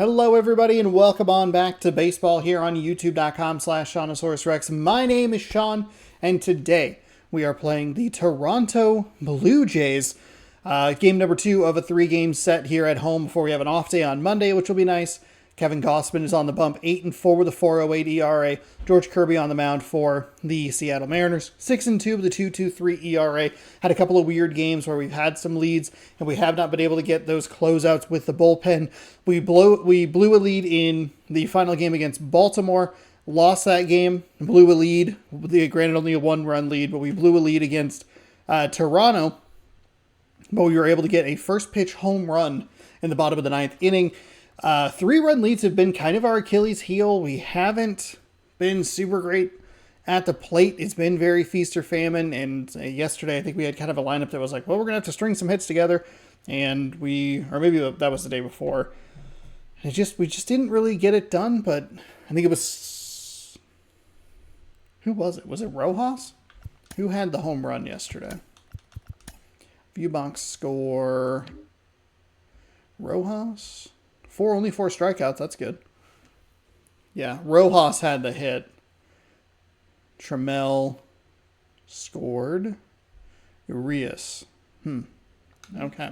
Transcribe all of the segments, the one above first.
Hello everybody and welcome on back to baseball here on youtube.com/SeanOsaurusRex. My name is Sean and today we are playing the Toronto Blue Jays. Game number 2 of a 3-game set here at home before we have an off day on Monday, which will be nice. Kevin Gausman is on the bump, 8-4 with a 4.08 ERA. George Kirby on the mound for the Seattle Mariners, 6-2 with a 2.23 ERA. Had a couple of weird games where we've had some leads and we have not been able to get those closeouts with the bullpen. We blew a lead in the final game against Baltimore, lost that game, blew a lead. Granted, only a 1-run lead, but we blew a lead against Toronto. But we were able to get a first pitch home run in the bottom of the 9th inning. 3-run leads have been kind of our Achilles heel. We haven't been super great at the plate. It's been very feast or famine. And yesterday, I think we had kind of a lineup that was like, well, we're going to have to string some hits together. And or maybe that was the day before. We just didn't really get it done. But I think it was, who was it? Was it Rojas? Who had the home run yesterday? Viewbox score, Rojas. Only 4 strikeouts. That's good. Yeah, Rojas had the hit. Trammell scored. Urias. Okay.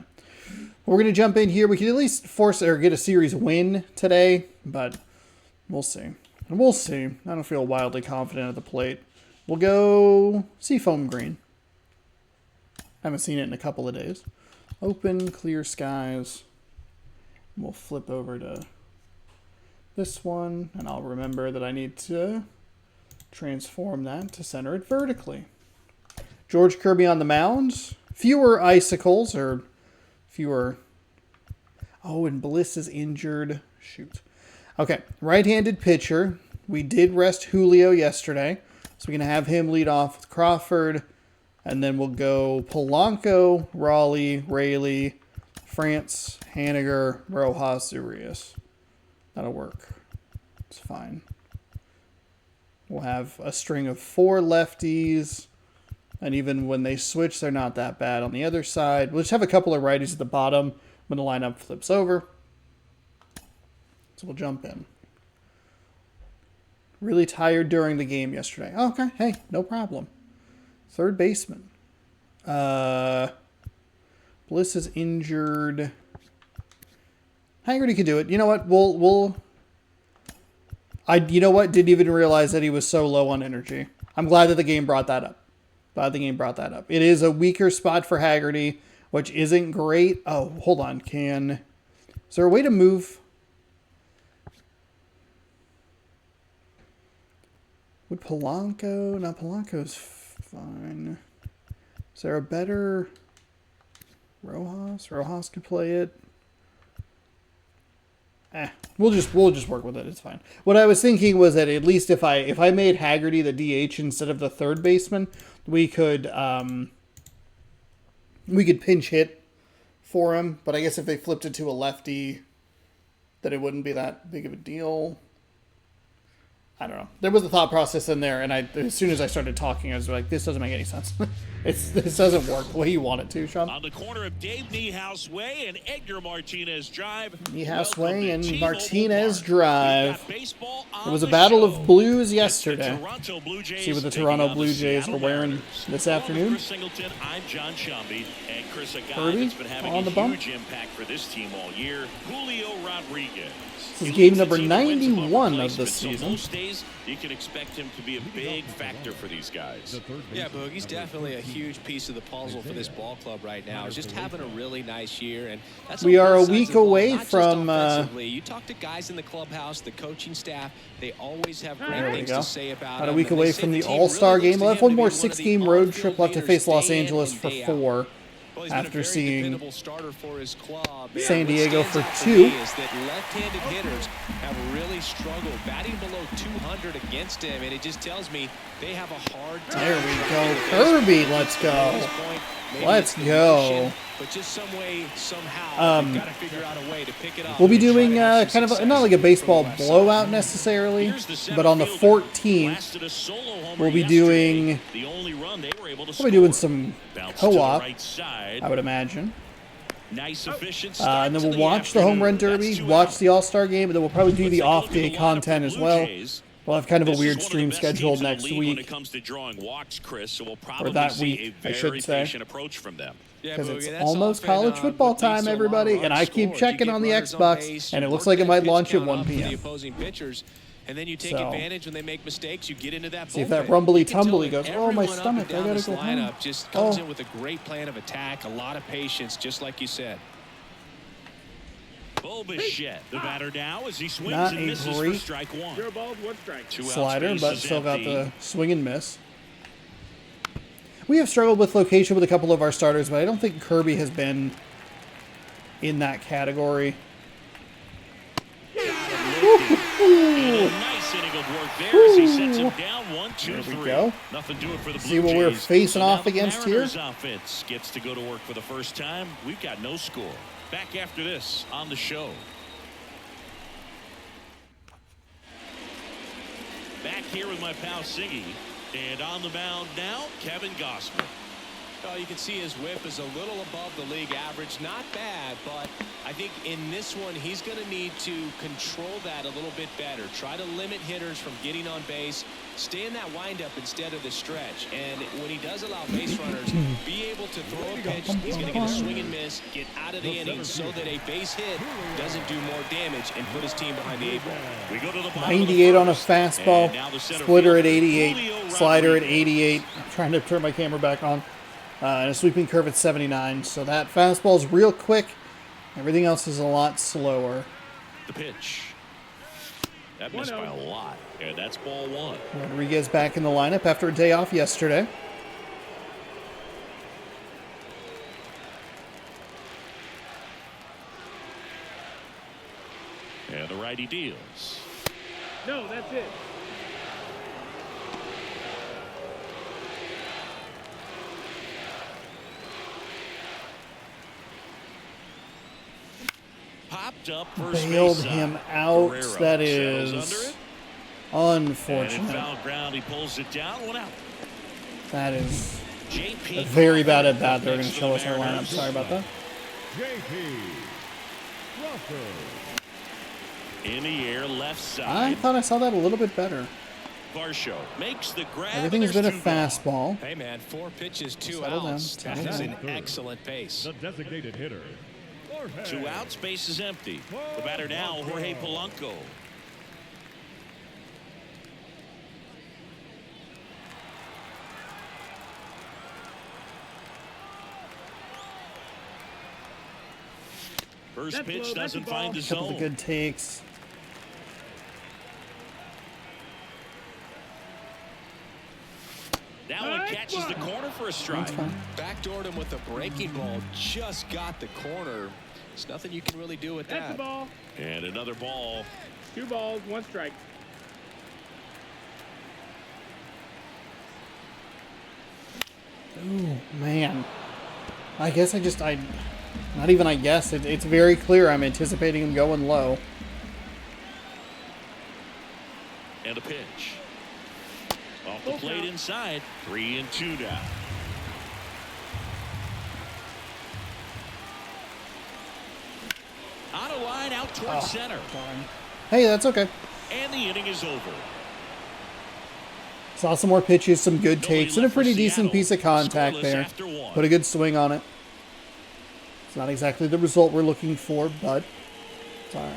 We're going to jump in here. We can at least force or get a series win today, but we'll see. We'll see. I don't feel wildly confident at the plate. We'll go Seafoam Green. I haven't seen it in a couple of days. Open, clear skies. We'll flip over to this one, and I'll remember that I need to transform that to center it vertically. George Kirby on the mound. Fewer icicles, or fewer... Oh, and Bliss is injured. Shoot. Okay, right-handed pitcher. We did rest Julio yesterday, so we're going to have him lead off with Crawford, and then we'll go Polanco, Raleigh, Rayleigh, France, Haniger, Rojas, Urias. That'll work. It's fine. We'll have a string of 4 lefties. And even when they switch, they're not that bad on the other side. We'll just have a couple of righties at the bottom when the lineup flips over. So we'll jump in. Really tired during the game yesterday. Oh, okay. Hey, no problem. Third baseman. Bliss is injured. Haggerty can do it. You know what? You know what? Didn't even realize that he was so low on energy. I'm glad that the game brought that up. It is a weaker spot for Haggerty, which isn't great. Oh, hold on. Is there a way to move? Would Polanco? No, Polanco's fine. Is there a better... Rojas could play it. We'll just work with it. It's fine. What I was thinking was that at least if I made Haggerty the DH instead of the third baseman, we could pinch hit for him. But I guess if they flipped it to a lefty, that it wouldn't be that big of a deal. I don't know. There was a thought process in there, and as soon as I started talking, I was like, this doesn't make any sense. This doesn't work the way you want it to, Sean. On the corner of Dave Niehaus Way and Edgar Martinez Drive. Niehaus Way and Martinez Drive. It was a battle of blues yesterday. See what the Toronto Blue Jays are wearing this afternoon. I'm John Shambi, and Chris Kirby has been having on the a bump. huge impact for this team all year. Julio Rodriguez. This is game number 91 of the season. Most days, you can expect him to be a big factor for these guys. Yeah, Boog, he's definitely a huge piece of the puzzle for this ball club right now. He's just having a really nice year, and that's we are a week away from. You talk to guys in the clubhouse, the coaching staff. They always have great things to say about. About a week away from the All-Star game. We'll have one more 6-game road trip left to face Los Angeles for 4. After seeing San Diego for 2. Left-handed hitters have really struggled batting below 200 against him, and it just tells me they have a hard time. There we go, Kirby. Let's go. Let's go. But just some way, somehow, got to figure out a way to pick it up. We'll be doing kind of not like a baseball blowout necessarily, but on the 14th, we'll be doing some co-op, I would imagine. Nice efficient And then we'll watch the home run derby, watch the All-Star game, and then we'll probably do the off-day content as well. We'll have kind of a weird stream scheduled next week. When it comes to drawing walks, Chris, so we'll Or probably that see week, a I very should say. patient approach from them. Because it's almost college football time, everybody, and I keep checking on the Xbox, and it looks like it might launch at 1 p.m. And then you take advantage when they make mistakes. You get into that. See if that rumbly tumbly goes. Oh, my stomach! I gotta go home. Just comes in with a great plan of attack, a lot of patience, just like you said. Bichette, the batter now as he swings Not and misses for strike one. Zero balls, one strike. Slider, but still got the swing and miss. We have struggled with location with a couple of our starters, but I don't think Kirby has been in that category. A nice inning of work there as he sets him down 1-2-3. There we go. Nothing doing for the Blue See what we're Jays. facing So off now the against here. Mariners offense gets to go to work for the first time. We've got no score. Back after this on the show. Back here with my pal Siggy. And on the mound now, Kevin Gossman. Oh, you can see his whip is a little above the league average. Not bad, but I think in this one, he's going to need to control that a little bit better. Try to limit hitters from getting on base. Stay in that windup instead of the stretch. And when he does allow base runners, be able to throw a pitch. He's going to get a swing and miss, get out of the inning so that a base hit doesn't do more damage and put his team behind the 8 ball. We go to the 98 on a fastball, splitter at 88, slider at 88. I'm trying to turn my camera back on. And a sweeping curve at 79. So that fastball is real quick. Everything else is a lot slower. The pitch. That missed by a lot. And that's ball one. Rodriguez back in the lineup after a day off yesterday. And the righty deals. No, that's it. Popped up first Bailed base him side. out. Guerrero That sails is And in unfortunate. foul ground, he pulls it down. One out. That is JP a very bad at bat. They're going next to for show the us our lineup. Mariners. Sorry about that. In the air, left I side. thought I saw that a little bit better. Varsho makes the grab. Everything has been a and there's 2 gone. fastball. Hey, man, 4 pitches, 2 Settle down, outs. That settle is down. an excellent pace. The designated hitter. 2 outs, base is empty. The batter now, Jorge Polanco. First That's pitch low, that's doesn't a ball. find the Couple of zone. good takes. That one catches the corner for a strike. That's fine. Backdoored him with a breaking ball. Just got the corner. There's nothing you can really do with That's that. the ball. And another ball. 2 balls, 1 strike. Ooh, man. I guess not even I guess. It's very clear I'm anticipating him going low. And a pitch. Off the plate inside. 3-2 now. On a line out towards center. Darn. Hey, that's okay. And the inning is over. Saw some more pitches, some good Nobody takes, and a left for pretty decent Seattle. piece of contact Scoreless there. after 1. Put a good swing on it. It's not exactly the result we're looking for, but it's all right.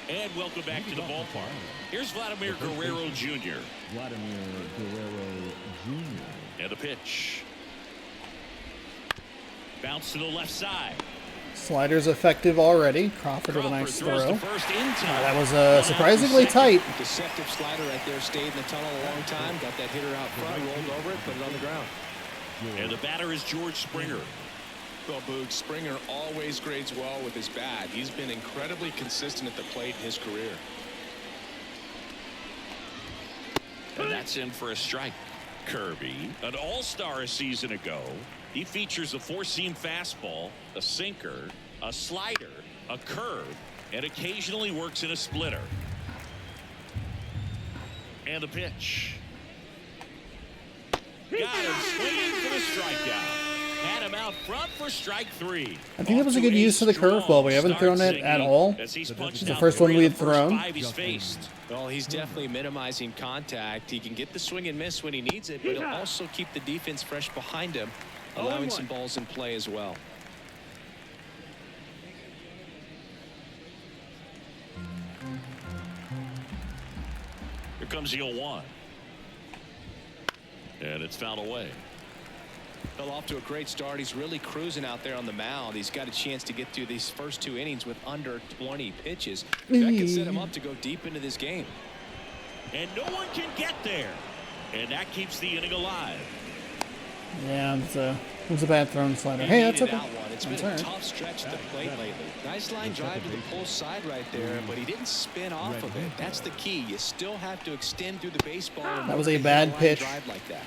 And welcome back to the ballpark. Here's Vladimir Guerrero Jr. Vladimir Guerrero Jr. And a pitch. Bounce to the left side. Slider's effective already. Crawford with a nice throws throw. to first in time. That was One out to surprisingly second. tight. Deceptive slider right there. Stayed in the tunnel a long time. Got that hitter out front. Rolled over it. Put it on the ground. And the batter is George Springer. Well, Boog, Springer always grades well with his bat. He's been incredibly consistent at the plate in his career. And that's in for a strike. Kirby, an all-star a season ago. He features a 4-seam fastball, a sinker, a slider, a curve, and occasionally works in a splitter. And a pitch. Got him swinging for the strikeout. Had him out front for strike 3. I think that was a good use of the curveball. We haven't thrown it at all. It's the first one we had thrown. Well, he's definitely minimizing contact. He can get the swing and miss when he needs it, but he'll also keep the defense fresh behind him, allowing some balls in play as well. Here comes the 0-1. And it's fouled away. Fell off to a great start. He's really cruising out there on the mound. He's got a chance to get through these first 2 innings with under 20 pitches. That can set him up to go deep into this game. And no one can get there. And that keeps the inning alive. Yeah, it was a bad thrown slider. Hey, that's okay. It's been a tough stretch at the plate lately. Nice line drive to the pull side right there, but he didn't spin off of it. That's the key. You still have to extend through the baseball. That was a bad pitch. Like that.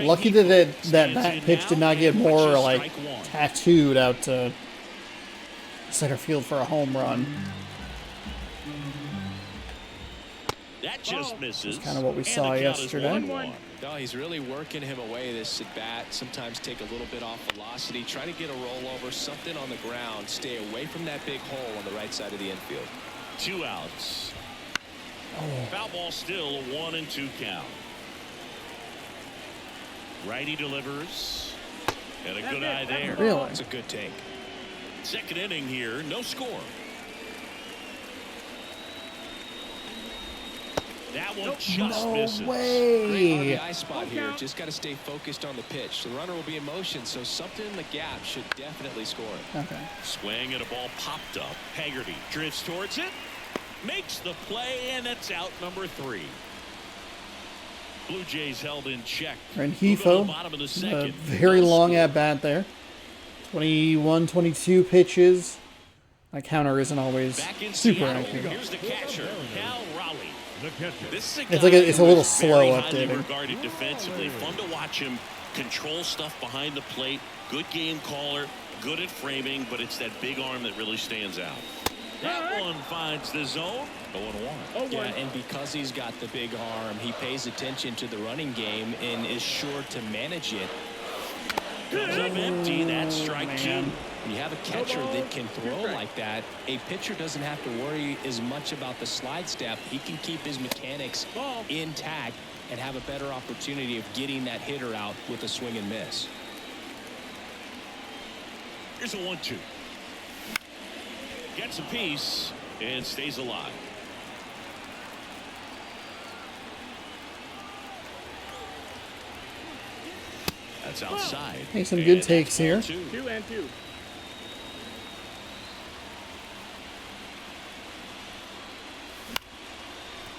Lucky that that pitch did not get more like tattooed out to center field for a home run. That just misses. That's kind of what we saw yesterday. No, he's really working him away this at bat. Sometimes take a little bit off velocity, try to get a rollover, something on the ground, stay away from that big hole on the right side of the infield. 2 outs. Foul ball still, a 1-2 count. Righty delivers. And a good eye there. Really? It's a good take. Second inning here, no score. That one just misses. No way. Great on the eye spot here. Just got to stay focused on the pitch. The runner will be in motion, so something in the gap should definitely score. Okay. Swing and a ball popped up. Haggerty drifts towards it, makes the play, and it's out number 3. Blue Jays held in check. Rengifo, a very long at bat there. 21, 22 pitches. My counter isn't always super accurate. Here's the catcher, Cal Raleigh. It's a little slow updating. Regarded defensively, fun to watch him control stuff behind the plate. Good game caller, good at framing, but it's that big arm that really stands out. That one finds the zone. 0-1. Yeah, and because he's got the big arm, he pays attention to the running game and is sure to manage it. Comes up empty. That's strike 2. When you have a catcher that can throw like that, a pitcher doesn't have to worry as much about the slide step. He can keep his mechanics intact and have a better opportunity of getting that hitter out with a swing and miss. Here's a 1-2. Gets a piece and stays alive. That's outside. Hey, some good takes here. 2-2.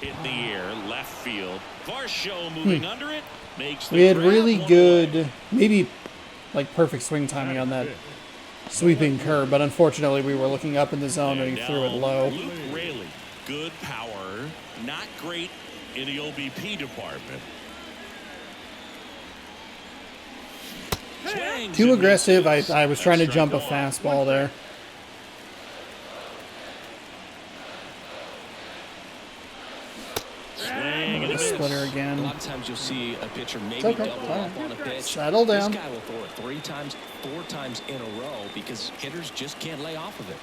Hit the air, left field. Varsho moving under it. Makes the We had grab. really good, maybe like perfect swing timing on that sweeping curve, but unfortunately we were looking up in the zone and he threw it low. Luke Raley, good power, not great in the OBP department. Too aggressive. I was trying to jump a fastball there. Swing and a Splitter A again. lot of times you'll see a pitcher maybe okay. double up on a pitch. Settle down. This guy will throw it 3 times, 4 times in a row because hitters just can't lay off of it.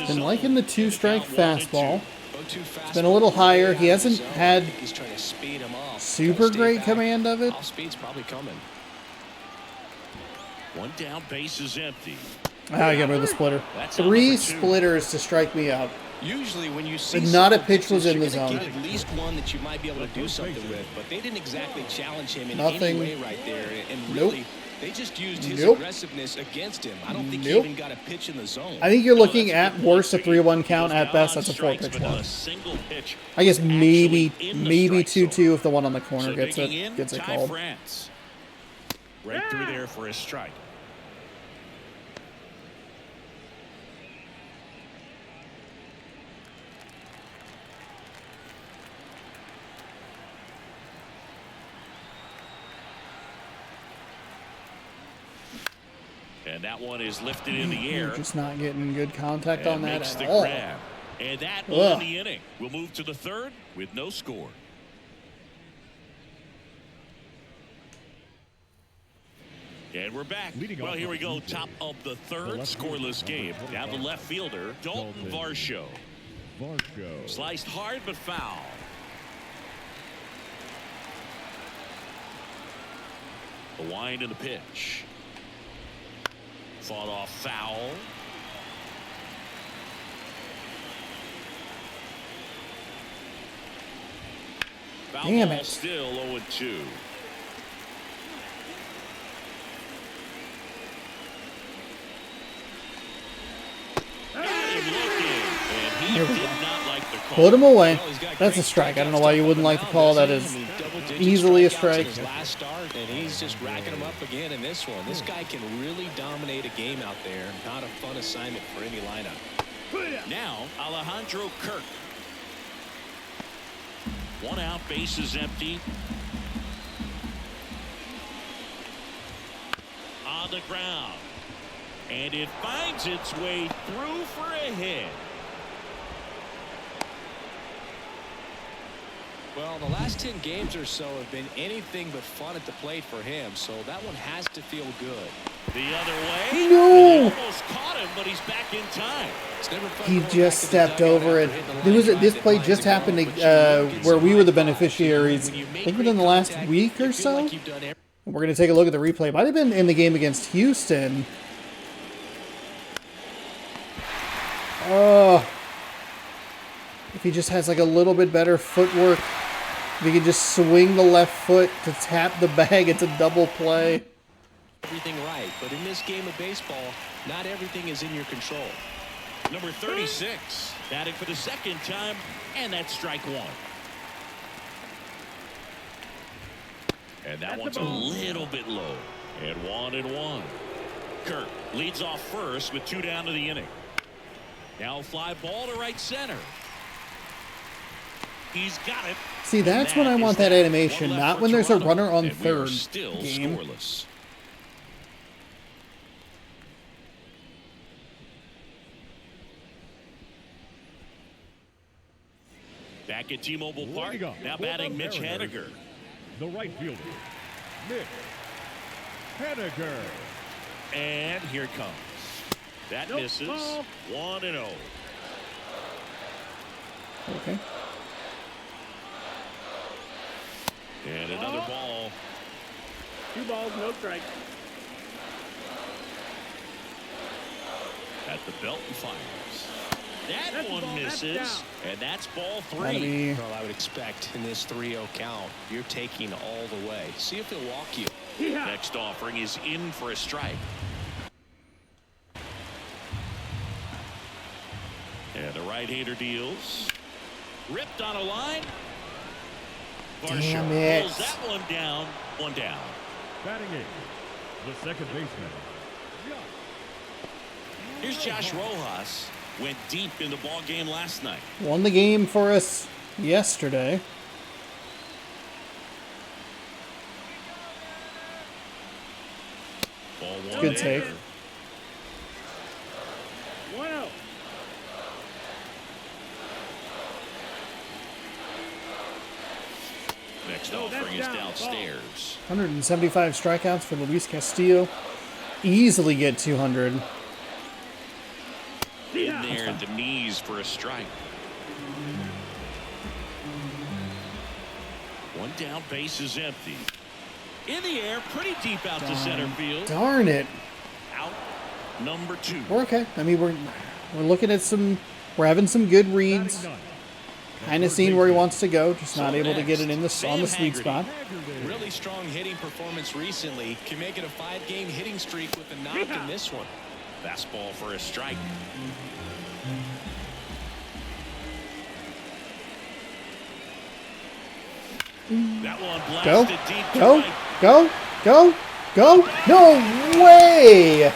Been liking the 2-strike fastball. It's been a little higher. He hasn't had super great command of it. Off speed's probably coming. One down, base is empty. I got rid of the splitter. 3 splitters to strike me out. Usually when you see Not a pitch was in the you're gonna zone. get at least one that you might be able to do something with, but they didn't exactly challenge him in Nothing. any way right there, and Nope. really they just used his Nope. aggressiveness against him. I don't think he Nope. even got a pitch in the zone. I think you're looking at worst a 3-1 count. At best, that's a 4-pitch one. I guess maybe 2-2 if the one on the corner gets it called. Right through there for a strike. And that one is lifted in the air. Just not getting good contact on that Makes at the all. grab. And that will end the inning. We'll move to the third with no score. And we're back. Well, here we go. Top of the third, scoreless game. Now the left fielder, Dalton Varsho. Sliced hard but foul. The wind and the pitch. Fought off foul. Foul Damn ball it. still 0-2. Here we go. Put him away. That's a strike. I don't know why you wouldn't like the call. That is easily a strike. Last start, and he's just racking them up again in this one. This guy can really dominate a game out there. Not a fun assignment for any lineup. Now Alejandro Kirk. One out, bases empty. On the ground. And it finds its way through for a hit. Well, the last 10 games or so have been anything but fun at the plate for him, so that one has to feel good. The other way. No! Almost caught him, but he's back in time. He just stepped over it. This play just happened where we were the beneficiaries, I think within the last week or so. We're going to take a look at the replay. Might have been in the game against Houston. Oh. If he just has like a little bit better footwork, if he can just swing the left foot to tap the bag, it's a double play. Everything right, but in this game of baseball, not everything is in your control. Number 36, batting for the second time, and that's strike one. And that one's a little bit low. And 1-1. Kirk leads off first with 2 down to the inning. Now fly ball to right center. He's got it. See, that's when I want that animation, not when there's a runner on third. Still game. Scoreless. Back at T-Mobile Park, now batting Mitch Haniger. The right fielder, Mitch Haniger. And here it comes. That misses. 1-0. Okay. And another ball. 2 balls, no strike. At the belt and fires. That one misses. That's and that's ball 3. Well, I would expect in this 3-0 count, you're taking all the way. See if he'll walk you. Yeah. Next offering is in for a strike. And the right-hander deals. Ripped on a line. Damn Varsho it. pulls that one down. 1 down. Batting eighth, the second baseman. Here's Josh Rojas. Went deep in the ball game last night. Won the game for us yesterday. Ball 1. Good take. 1-0. Next offering is downstairs. 175 strikeouts for Luis Castillo. Easily get 200. In there at the knees for a strike. 1 down, base is empty. In the air, pretty deep out to center field. Darn it. Out number 2. We're okay. I mean, we're looking at we're having some good reads. Kind of seeing where he wants to go, just not able to get it in on the sweet spot. Really strong hitting performance recently. Can make it a 5-game hitting streak with a knock in this one. Fastball for a strike. That one Go, blasted deep to go, right. go, go, go. No way!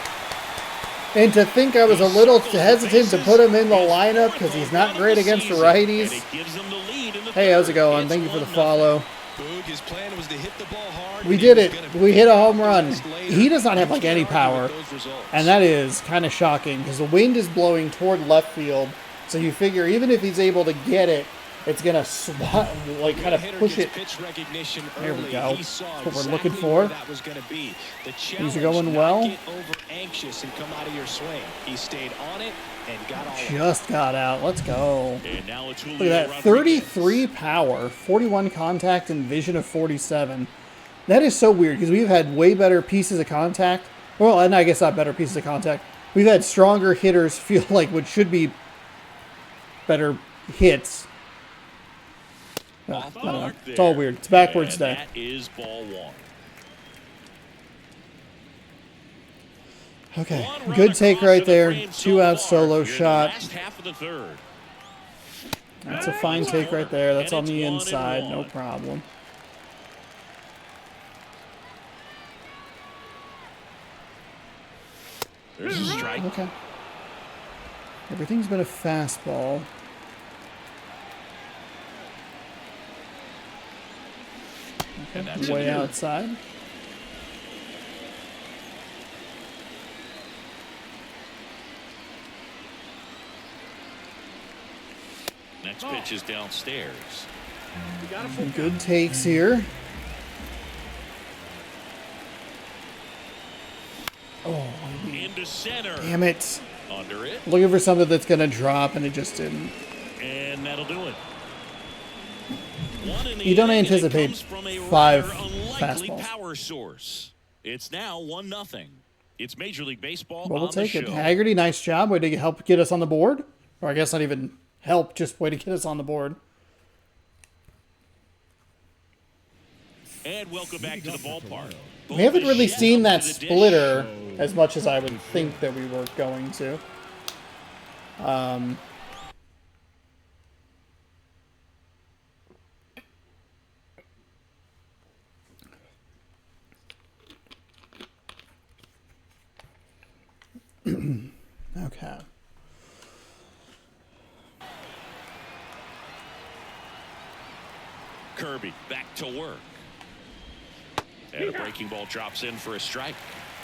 And to think I was a little hesitant to put him in the lineup because he's not great against the righties. Hey, how's it going? Thank you for the follow. His plan was to hit the ball hard. We did it. We hit a home run. He does not have like any power. And that is kind of shocking because the wind is blowing toward left field. So you figure even if he's able to get it, it's gonna swat, like kind of push it. There we go. That's what we're looking for. These are going well. Just got out. Let's go. Look at that. 33 power, 41 contact, and vision of 47. That is so weird because we've had way better pieces of contact. Well, and I guess not better pieces of contact. We've had stronger hitters feel like what should be better hits. I don't know. It's all weird. It's backwards today. That is ball one. Okay, good take right there. 2 out solo shot. That's a fine take right there. That's on the inside. No problem. There's a strike. Okay. Everything's been a fastball. Okay, way outside. Next pitch is downstairs. Some good takes here. Oh, into center. Damn it. Under it. Looking for something that's going to drop, and it just didn't. And that'll do it. You don't anticipate 5 fastballs. Power source. It's now 1-0. It's Major League Baseball. Well, we'll take it. Haggerty, nice job. Way to help get us on the board. Or I guess not even help, just way to get us on the board. And welcome back to the ballpark. We haven't really seen that splitter as much as I would think that we were going to. Okay. Kirby back to work. And a breaking ball drops in for a strike.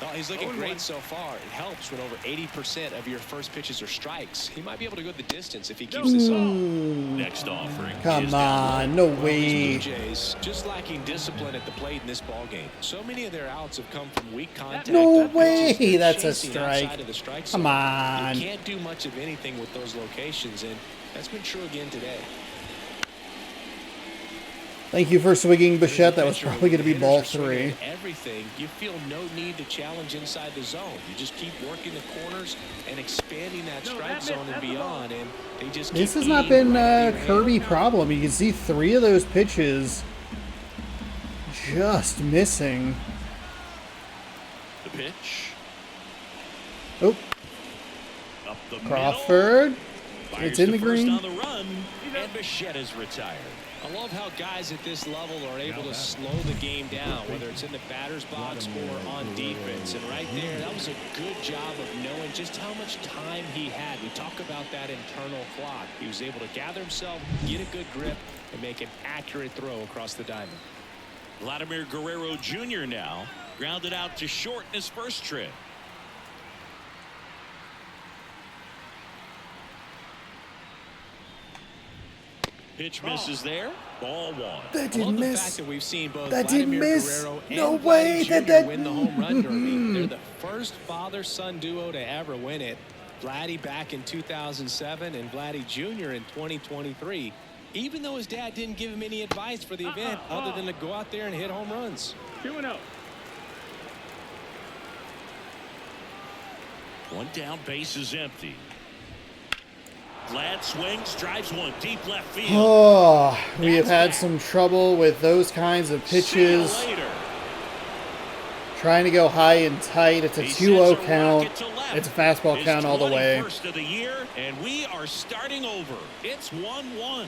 Oh, he's looking great so far. It helps when over 80% of your first pitches are strikes. He might be able to go the distance if he keeps this up. Next offering. Come on, no way. Jays just lacking discipline at the plate in this ball game. So many of their outs have come from weak contact. No way, that's a strike. Come on. You can't do much of anything with those locations, and that's been true again today. Thank you for swinging, Bichette. That was probably going to be ball 3. Everything, you feel no need to challenge inside the zone. You just keep working the corners and expanding that strike zone and beyond. And they just this has not been a Kirby problem. You can see 3 of those pitches just missing. The pitch. Oh, Up the Crawford. middle. It's in the green. On the run, and Bichette is retired. I love how guys at this level are able to slow the game down, whether it's in the batter's box or on defense. And right there, that was a good job of knowing just how much time he had. We talk about that internal clock. He was able to gather himself, get a good grip, and make an accurate throw across the diamond. Vladimir Guerrero Jr. now grounded out to short in his first trip. Pitch misses there. Ball 1. That didn't miss. The fact that we've seen both That didn't Vladimir miss. Guerrero No and way. Vladdy Jr. That win the home run derby. They're the first father-son duo to ever win it. Vladdy back in 2007 and Vladdy Jr. in 2023. Even though his dad didn't give him any advice for the event other than to go out there and hit home runs. 2-0. One down, base is empty. Vlad swings, drives one deep left field. Oh, we have had some trouble with those kinds of pitches. Trying to go high and tight. It's a 2-0 count. It's a fastball count all the way. First of the year, and we are starting over. It's 1-1.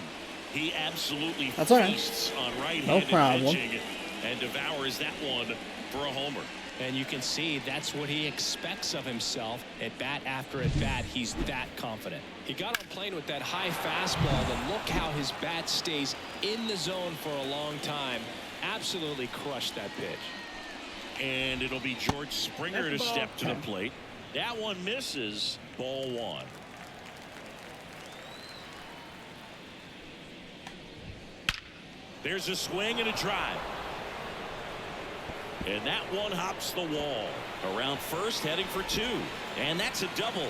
He absolutely feasts on right-handed pitching and devours that one for a homer. And you can see that's what he expects of himself at bat after at bat. He's that confident. He got on plane with that high fastball, and look how his bat stays in the zone for a long time. Absolutely crushed that pitch. And it'll be George Springer to step to the plate. That one misses. Ball 1. There's a swing and a drive. And that one hops the wall. Around first, heading for 2. And that's a double.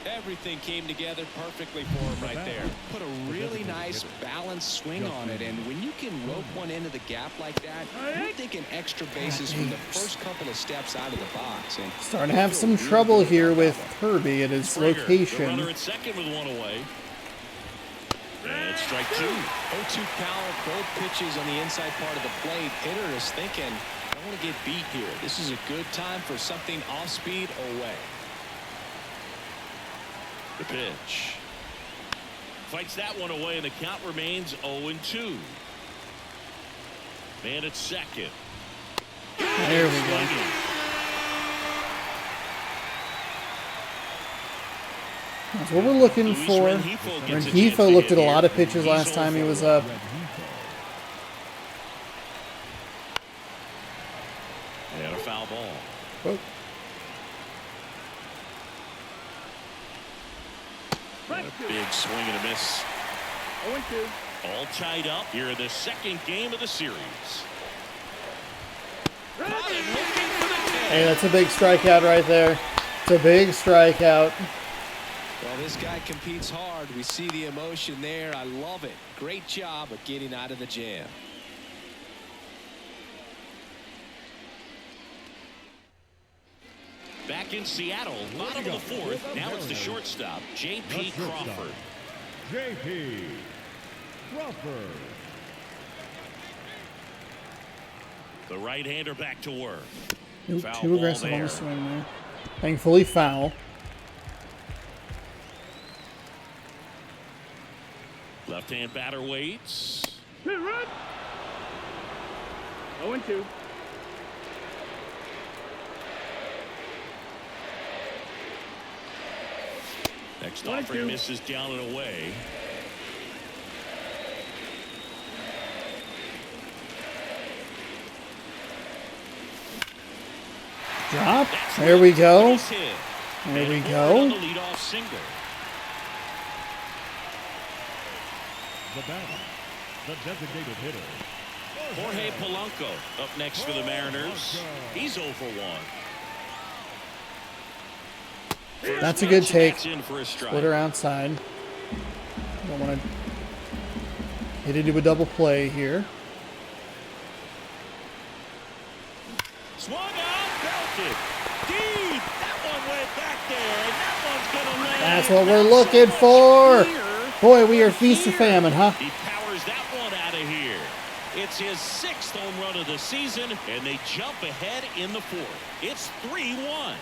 Everything came together perfectly for him right there. Put a really nice balanced swing on it, and when you can rope one into the gap like that, you're thinking extra bases from the first couple of steps out of the box. And Starting to have some trouble here with Kirby at his Springer, the location. runner at second with 1 away. And strike 2. 0-2 count, both pitches on the inside part of the plate. Hitter is thinking, I don't want to get beat here. This is a good time for something off speed away. The pitch. Fights that one away, and the count remains 0-2. Man at second. There we go. That's what we're looking for. Rengifo looked at a lot of pitches last time he was up. And a foul ball. Oh. And a big swing and a miss. 0-2. All tied up here in the second game of the series. Hey, that's a big strikeout right there. It's a big strikeout. Well, this guy competes hard. We see the emotion there. I love it. Great job of getting out of the jam. Back in Seattle, bottom of the 4th. Now it's the shortstop, J.P. Crawford. J.P. Crawford. The right-hander back to work. Nope, Foul too ball aggressive on there. the swing there. Thankfully foul. Left-hand batter waits. Hit run. 0-2. Next 1-2. offering misses down and away. Drop. There we go. Base hit. There we And go. on the leadoff single. The batter, the designated hitter. Jorge Polanco up next for the Mariners. He's 0 for 1. That's a good take. That's in for a strike. Split her outside. Don't want to hit into a double play here. Swung out, belted. Deep. That one went back there, and that one's going to land. That's what we're looking for. Boy, we are feast or famine, huh? He powers that one out of here. It's his 6th home run of the season, and they jump ahead in the 4th. It's 3-1.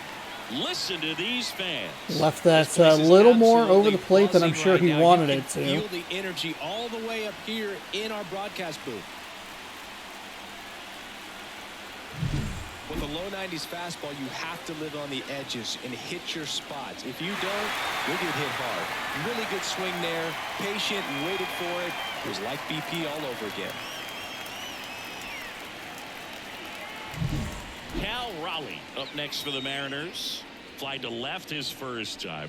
Listen to these fans. Left that a little more over the plate than I'm sure he wanted it to. Feel the energy all the way up here in our broadcast booth. With a low 90s fastball, you have to live on the edges and hit your spots. If you don't, you'll get hit hard. Really good swing there. Patient and waited for it. It was like BP all over again. Cal Raleigh up next for the Mariners. Fly to left his first time.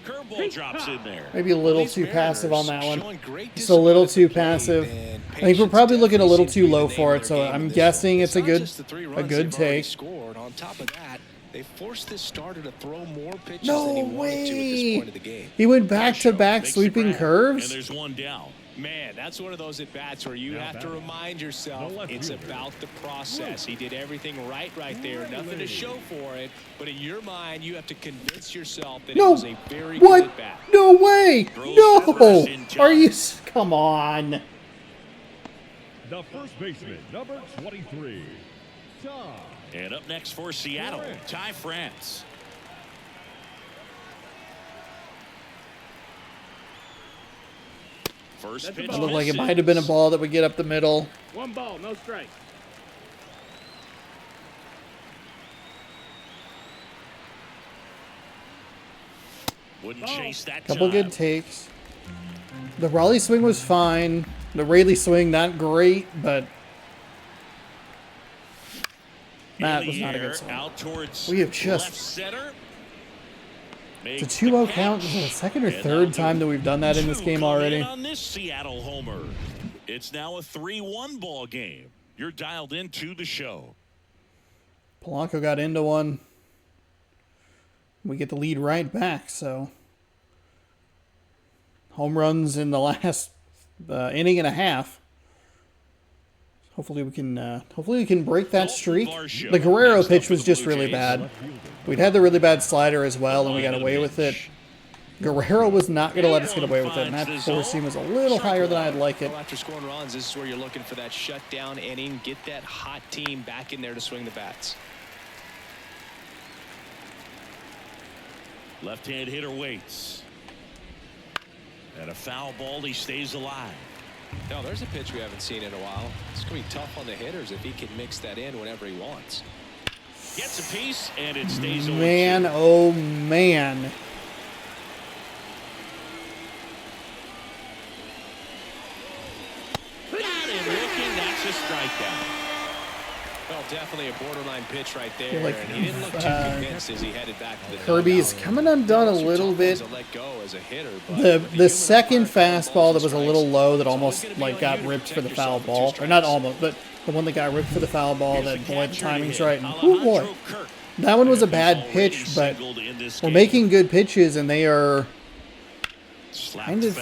Curveball drops in there. Maybe a little These too passive on that Mariners one. showing great Just a little too discipline at the passive. plate, and I think we're patience probably looking a little definitely too seems to low be the for name it, of so their game I'm in this guessing one. it's a not good just the 3 runs good they've already take. scored. On top of that, they forced this starter to throw more pitches No than he wanted to at this way. point of the game. He went back-to-back Makes the sweeping grab, curves. And there's one down. Man, that's one of those at-bats where you Now have to batting. remind yourself The left it's fielder. about the process. He did everything right there. Nothing to show for it. But in your mind, you have to convince yourself that it No. was a very What? good at-bat. No way. Throws No. first in time. Are you? Come on. The first baseman, number 23. Ty. And up next for Seattle, Ty France. First That's a pitch ball. It looked like it misses. might have been a ball that would get up the middle. 1 ball, no strike. Wouldn't chase that Couple time. good takes. The Raleigh swing was fine. The Raley swing, not great, but In that the was not a air, good swing. out towards We have just- left center. It's a 2-0 count. This is the second or third time that we've done that in this game already. On this Seattle homer. It's now a 3-1 ball game. You're dialed into the show. Polanco got into one. We get the lead right back, so home runs in the last inning and a half. Hopefully we can break that streak. The Guerrero pitch was just really bad. We'd had the really bad slider as well, and we got away with it. Guerrero was not going to let us get away with it, and that four-seam was a little higher than I'd like it. After scoring runs, this is where you're looking for that shutdown inning. Get that hot team back in there to swing the bats. Left-hand hitter waits. And a foul ball, he stays alive. No, there's a pitch we haven't seen in a while. It's going to be tough on the hitters if he can mix that in whenever he wants. Gets a piece, and it stays over. Man, oh man. Got him looking, that's a strikeout. Well, definitely a borderline pitch right there. Feel like, and he didn't look too convinced as he headed back to the Kirby's dugout. coming undone a little bit. The second fastball that was a little low that almost like got ripped for the foul ball, or not almost, but the one that got ripped for the foul ball. That boy, the timing's right. And, oh boy, that one was a bad pitch, but we're making good pitches, and they are kind of.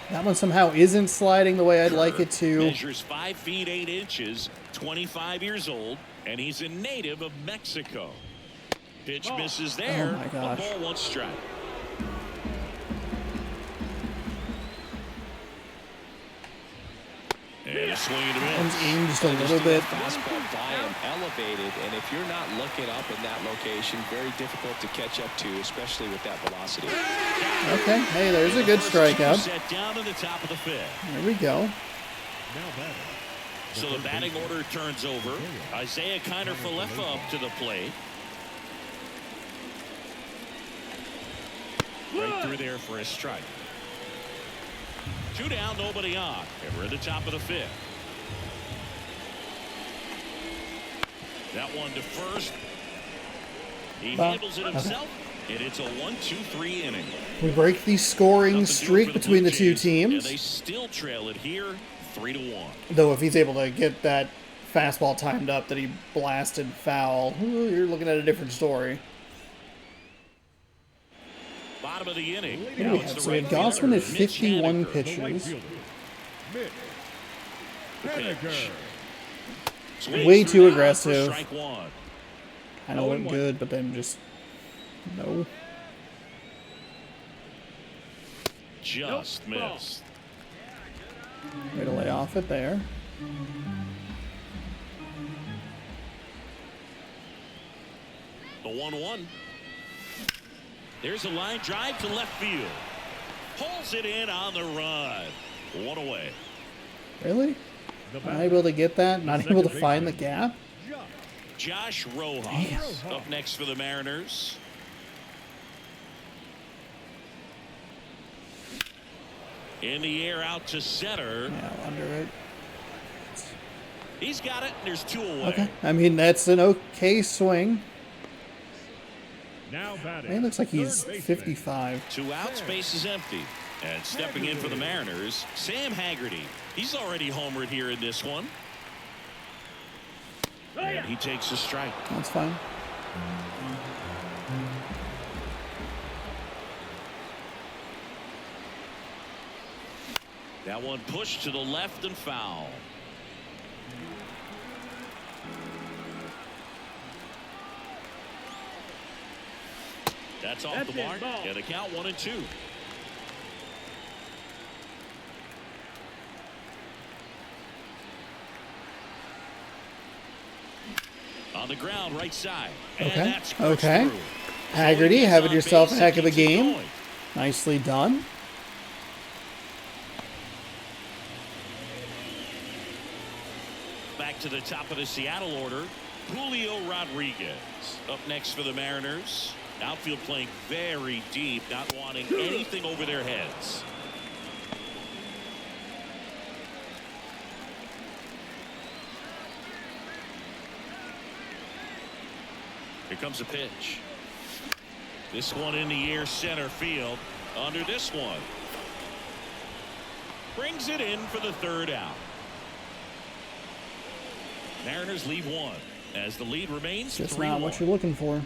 That one somehow isn't sliding the way I'd like it to. Measures 5 feet 8 inches, 25 years old, and he's a native of Mexico. Pitch misses there. Oh my gosh. A ball, 1 strike. And a swing and a One's miss. aimed just a little bit. Fastball by him elevated, and if you're not looking up in that location, very difficult to catch up to, especially with that velocity. Okay, hey, there's a good strikeout. Set down to the top of the 5th. There we go. Now batting. So the batting order turns over. Isaiah Kiner-Falefa up to the plate. Right through there for a strike. 2 down, nobody on. And we're at the top of the 5th. That one to first. He handles it himself. And it's a 1-2-3 inning. We break the scoring streak between the two teams. And they still trail it here, 3-1. Though if he's able to get that fastball timed up that he blasted foul, you're looking at a different story. Bottom of the inning. What do we have? So we had Gossman at 51 pitches. Way too aggressive. Strike 1. Kind of went good, but then just no. Just missed. Way to lay off it there. The 1-1. There's a line drive to left field. Pulls it in on the run. 1 away. Really? Not able to get that? Not able to find the gap? Josh Rojas up next for the Mariners. In the air out to center. Yeah, under it. He's got it. There's 2 away. Okay. I mean, that's an okay swing. Now batting. It looks like he's 55. 2 outs, base is empty. And stepping in for the Mariners, Sam Haggerty. He's already homered here in this one. And he takes a strike. That's fine. That one pushed to the left and foul. That's off the mark. And the count 1-2. On the ground, right side. And Okay. that's pushed Okay. through. Haggerty, So he having gets on yourself a base heck and of a keeps it game. going. Nicely done. Back to the top of the Seattle order. Julio Rodriguez up next for the Mariners. Outfield playing very deep, not wanting anything over their heads. Here comes a pitch. This one in the air center field. Under this one. Brings it in for the third out. Mariners leave one as the lead remains Just 3-1. not what you're looking for.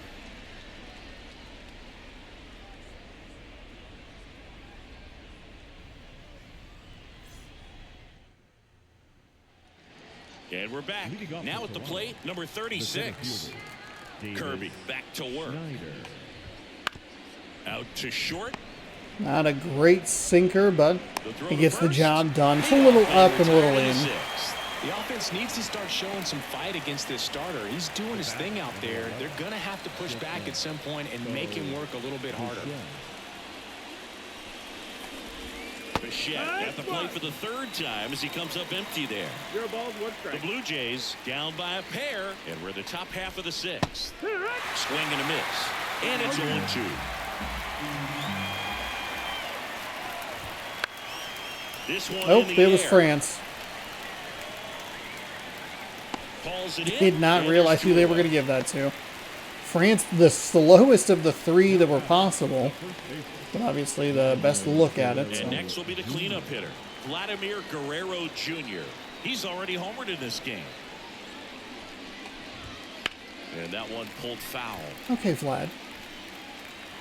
And we're back. Now at the plate, number 36. Kirby back to work. Out to short. Not a great sinker, but he gets the job done. It's a little up and a little in. The offense needs to start showing some fight against this starter. He's doing his thing out there. They're going to have to push back at some point and make him work a little bit harder. Bichette at the plate for the third time as he comes up empty there. 0 balls, 1 strike. The Blue Jays down by a pair, and we're the top half of the sixth. Swing and a miss, and it's 0-2. This one Oh, in the there was air. France. Calls it in, Did not and realize it's who they were going to give that to. France, the slowest of the 3 that were possible, but obviously the best look at it. And So. next will be the cleanup hitter, Vladimir Guerrero Jr. He's already homered in this game. And that one pulled foul. Okay, Vlad.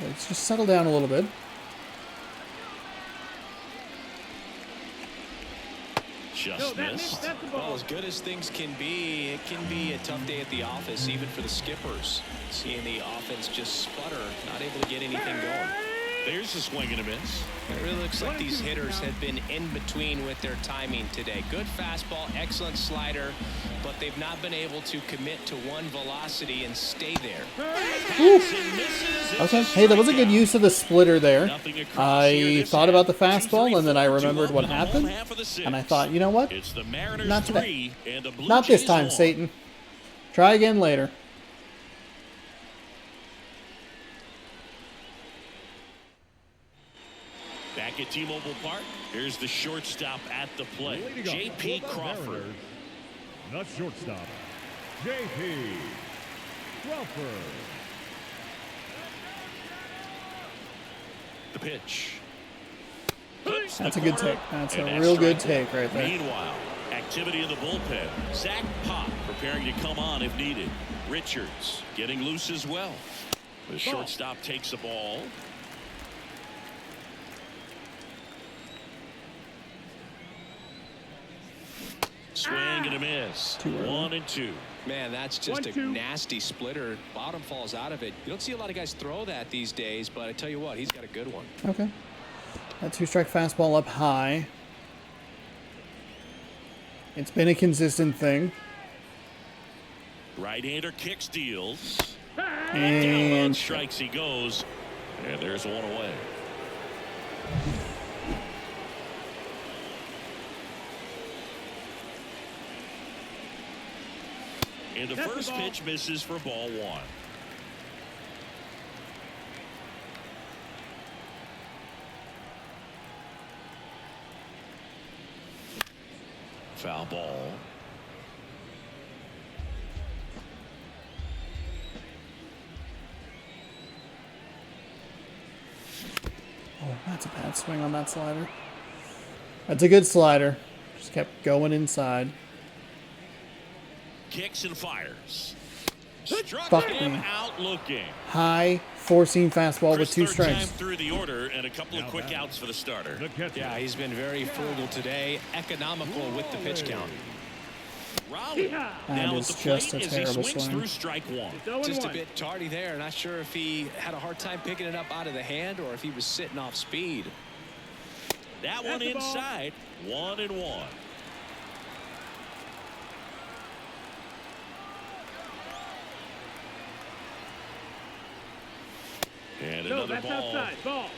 Let's just settle down a little bit. Just missed. That's the Well, ball. as good as things can be, it can be a tough day at the office, even for the skippers. Seeing the offense just sputter, not able to get anything going. There's a swing and a miss. It really looks like these hitters have been in between with their timing today. Good fastball, excellent slider, but they've not been able to commit to one velocity and stay there. Okay, hey, that was a good use of the splitter there. Nothing across here I this thought half. about the fastball, and then I 2-3, remembered 4-2 what up in the happened, home half of the sixth. and I thought, you know what? It's the Mariners Not today. 3 and the Blue Not this Jays time, 1. Satan. Try again later. Back at T-Mobile Park, here's the shortstop at the plate, Leading off J.P. for the Crawford. Mariners, the shortstop, J.P. Crawford. The pitch. That's a good take. That's a real good take right there. Meanwhile, activity in the bullpen. Zach Pop preparing to come on if needed. Richards getting loose as well. The shortstop takes the ball. Swing and a miss. 1-2. Man, that's just a 1-2. nasty splitter. Bottom falls out of it. You don't see a lot of guys throw that these days, but I tell you what, he's got a good one. Okay. That 2-strike fastball up high. It's been a consistent thing. Right-hander kick steals. Down on And strikes he goes. And there's one away. And the first pitch misses for ball 1. Foul ball. oh, that's a bad swing on that slider. That's a good slider. Just kept going inside. Kicks and fires. Struck Fuck him me. out looking. High four-seam fastball with Chris, 2 third time strikes. through the order and a couple of Now quick batting. outs for the starter. The catcher, Yeah, he's been very frugal today, economical with the pitch count. Raleigh That now is at the just plate a as he terrible swings swing. through strike 1. 0-1. Just a bit tardy there. Not sure if he had a hard time picking it up out of the hand or if he was sitting off speed. That one the ball. inside. 1-1. And No, another that's ball. outside. Ball.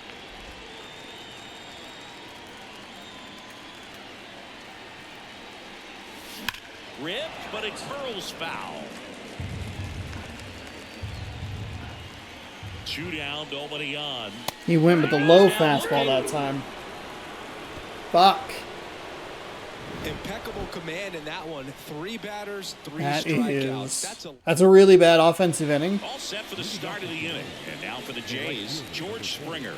Ripped, but it curls foul. 2 down, nobody on. He went with the low fastball that time. Fuck. Impeccable command in that one. 3 batters, 3 That strikeouts. that's a really bad offensive inning. All set for the start of the inning. And now for the Jays, George Springer.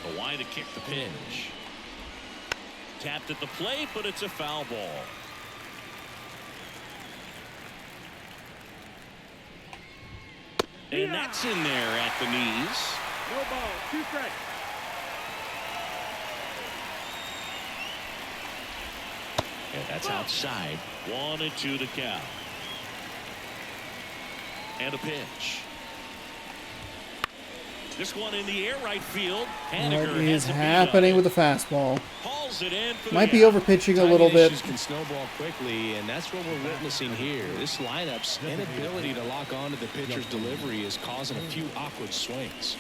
The line to kick the pitch. Tapped at the plate, but it's a foul ball. And that's in there at the knees. No ball. 2 strikes. And that's outside. 1-2 to count. And a pitch. This one in the air, right field. What is happening with the fastball? Hauls it in for Might the be out. overpitching a little bit. Issues can snowball quickly, and that's what we're witnessing here. This lineup's inability to lock onto the pitcher's delivery is causing a few awkward swings.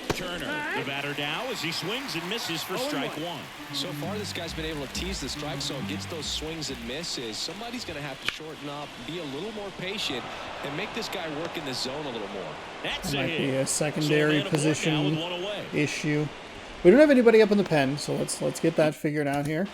Turner, the batter now as he swings and misses for strike 1. So far, this guy's been able to tease the strike zone, gets those swings and misses. Somebody's going to have to shorten up, be a little more patient, and make this guy work in the zone a little more. That's That a might hit. be a secondary So a man position of work now with 1 away. issue. We don't have anybody up in the pen, so let's get that figured out here.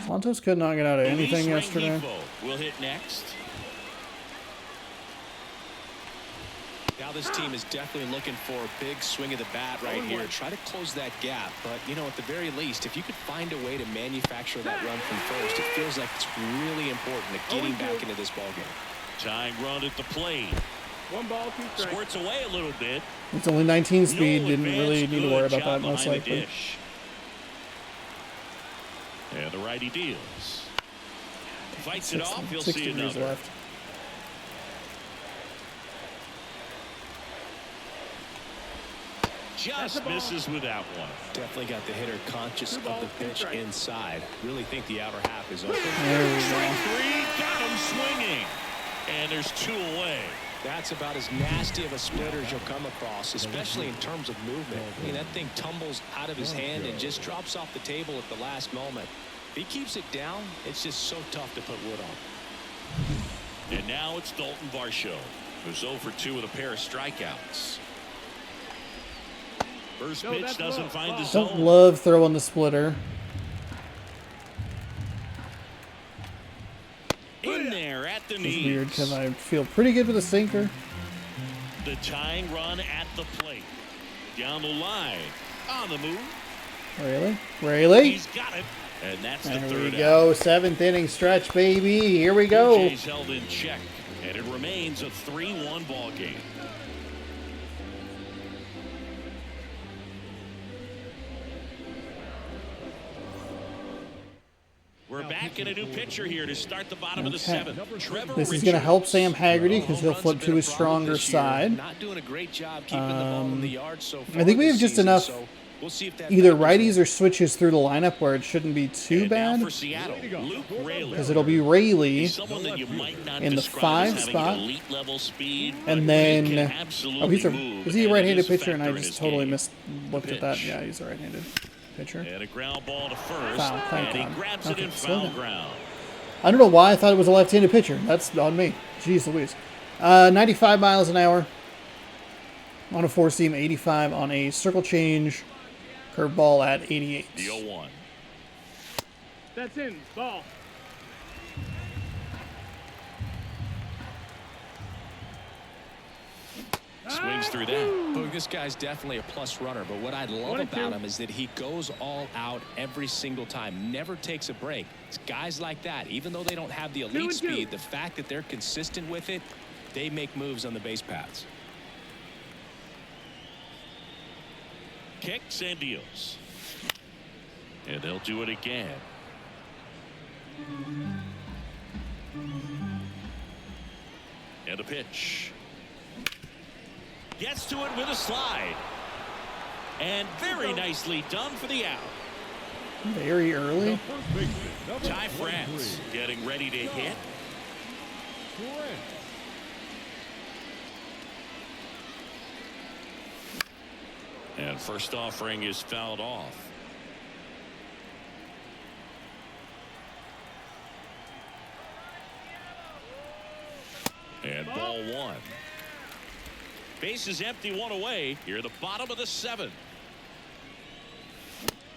Santos could not get out of anything Luis yesterday. Rengifo will hit next. Now this team is definitely looking for a big swing of the bat right here. Try to close that gap. But, you know, at the very least, if you could find a way to manufacture that run from first, it feels like it's really important to getting back into this ballgame. Tying run at the plate. 1 ball, 2 strikes. Squirts away a little bit. It's only 19 speed. No Didn't really advance, need to worry good about that job most behind the likely. dish. And the righty deals. Fights it off. He'll 6 see degrees another. left. Just misses with that one. Definitely got the hitter conscious of balls, the 2 pitch strikes. inside. Really think the outer half is open. There we Strike go. 3, got him swinging. And there's 2 away. That's about as nasty of a splitter as you'll come across, especially in terms of movement. I mean, that thing tumbles out of his hand and just drops off the table at the last moment. If he keeps it down, it's just so tough to put wood on. And now it's Dalton Varsho, who's 0 for 2 with a pair of strikeouts. First No, pitch that's doesn't low. find the Ball. zone. Don't love throwing the splitter. In there at the It's knees. weird because I feel pretty good with a sinker. The tying run at the plate. Down the line. On the move. Really? Really? He's got it. And that's the There third we go. 7th inning stretch, baby. Here we go. Jays held in check. And it remains a 3-1 ball game. We're back in a new pitcher here to start the bottom of the Okay. 7th. Trevor This is going to help Sam Haggerty because he'll Home runs flip have to been a his problem stronger this year. side. Not doing a great job keeping the ball in the yard so far I think we this have just season, enough so we'll see if that either factors righties or switches through the lineup where it shouldn't be too And now bad for Seattle, Luke Raley. because it'll be Rayleigh. Someone that you might not in the describe 5 as having spot. elite level speed, And but then, he can absolutely oh, move, is he a and it right-handed is a pitcher? And I factor in just his totally game. looked at that. Pitch. Yeah, he's a right-handed pitcher. And a ground ball to first, Foul, thank and he God. grabs Okay, it in slow foul down. ground. I don't know why I thought it was a left-handed pitcher. That's on me. Jeez Louise. 95 miles an hour on a 4-seam, 85 on a circle change, curveball at 88. The 0-1. That's in. Ball. Swings through that. Look, this guy's definitely a plus runner, but what I love 1 and 2. about him is that he goes all out every single time, never takes a break. It's guys like that, even though they don't have the 2 elite and 2. speed, the fact that they're consistent with it, they make moves on the base paths. Kicks and deals. And they'll do it again. And a pitch. Gets to it with a slide. And very nicely done for the out. Very early. First baseman, number Ty France 23, getting ready to hit. Trent. And first offering is fouled off. And ball Ball one. Base is empty, one away. Here, the bottom of the seventh.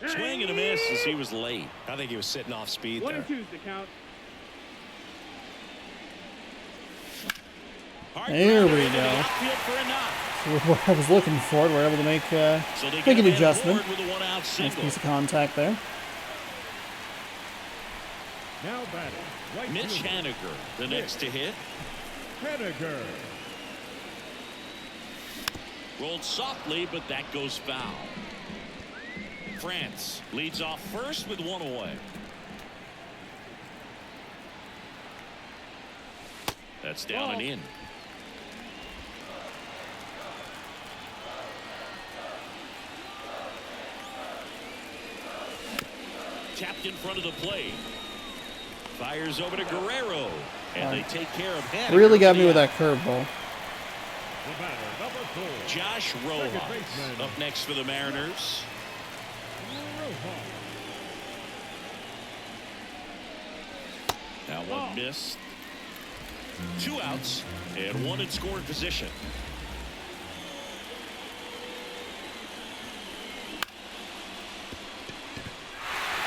Swing and a miss as he was late. I think he was sitting off speed 1 there. and 2's the count. There we go. What I was looking for. We're able to make an adjustment. Nice piece of contact there. Now batting. Right Mitch fielder. Haniger, the next to hit. Haniger. Rolled softly, but that goes foul. France leads off first with one away. That's down and in. Tapped in front of the plate. Fires over to Guerrero. And they take care of him. Really got me with that curveball. The batter, number 4. Josh Rojas up next for the Mariners. Now one missed. 2 outs and 1 in scoring position.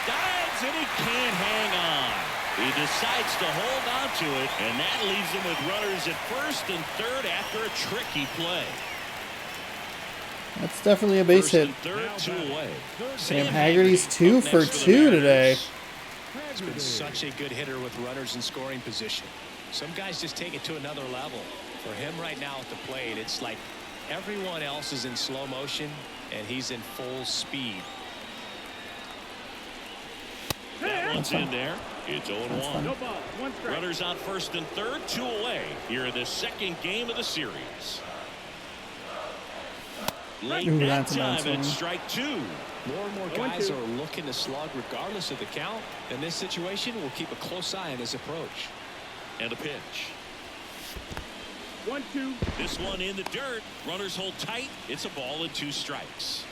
Dives and he can't hang on. He decides to hold on to it, and that leaves him with runners at first and third after a tricky play. That's definitely a base First hit. and third, 2 away. Sam Haggerty's 2 up for next the 2 today. Mariners. He's been such a good hitter with runners in scoring position. Some guys just take it to another level. For him right now at the plate, it's like everyone else is in slow motion and he's in full speed. That one's in there. It's 0-1. No ball. 1 strike. Runners on first and third, 2 away. Here in the second game of the series. Late Ooh, that that's a nice time one. at strike 2. More and more guys are looking to slug regardless of the count. In this situation, we'll keep a close eye on his approach. And a pitch. 1-2. This one in the dirt. Runners hold tight. It's a ball and 2 strikes.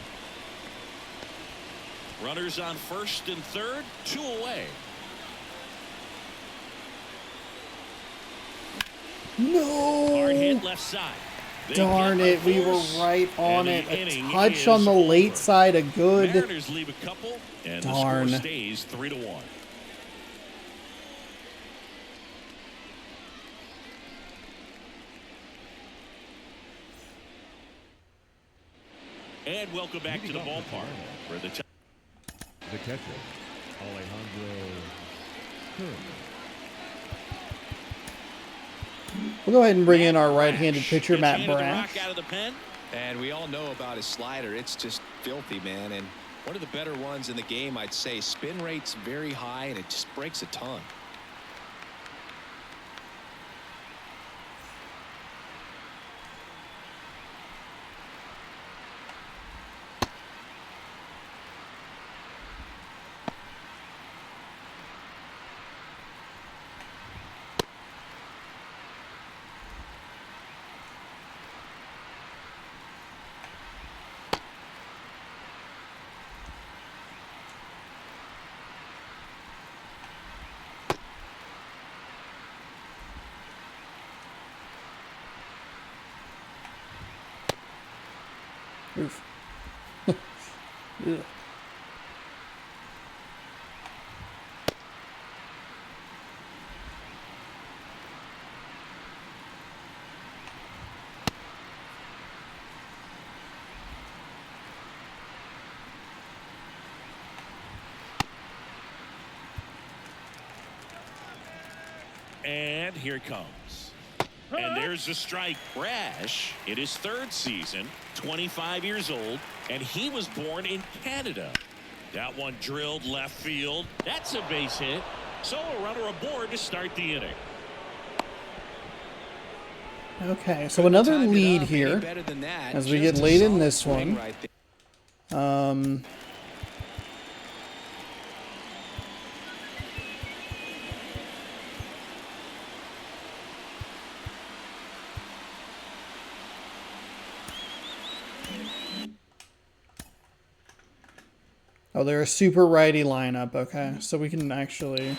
Runners on first and third, 2 away. No! Hard hit left side. They Darn get it, a we were force, right on and it. the A inning touch on is the late over. side, a good. Mariners leave a couple, and Darn. the score stays 3-1. And welcome back to the ballpark for the The catcher, Alejandro Kirk. We'll go ahead and bring in our right-handed pitcher, Gets Matt handed the Brash. rock out of the pen. And we all know about his slider. It's just filthy, man. And one of the better ones in the game, I'd say. Spin rate's very high, and it just breaks a ton. Oof. Ugh. And here it comes. And there's the strike. Brash in his 3rd season, 25 years old, and he was born in Canada. That one drilled left field. That's a base hit. So a runner aboard to start the inning. Okay, so another Timed it lead up here any better than that. as we Just get a late in solid this swing one. right there. Oh, they're a super righty lineup. Okay, so we can actually.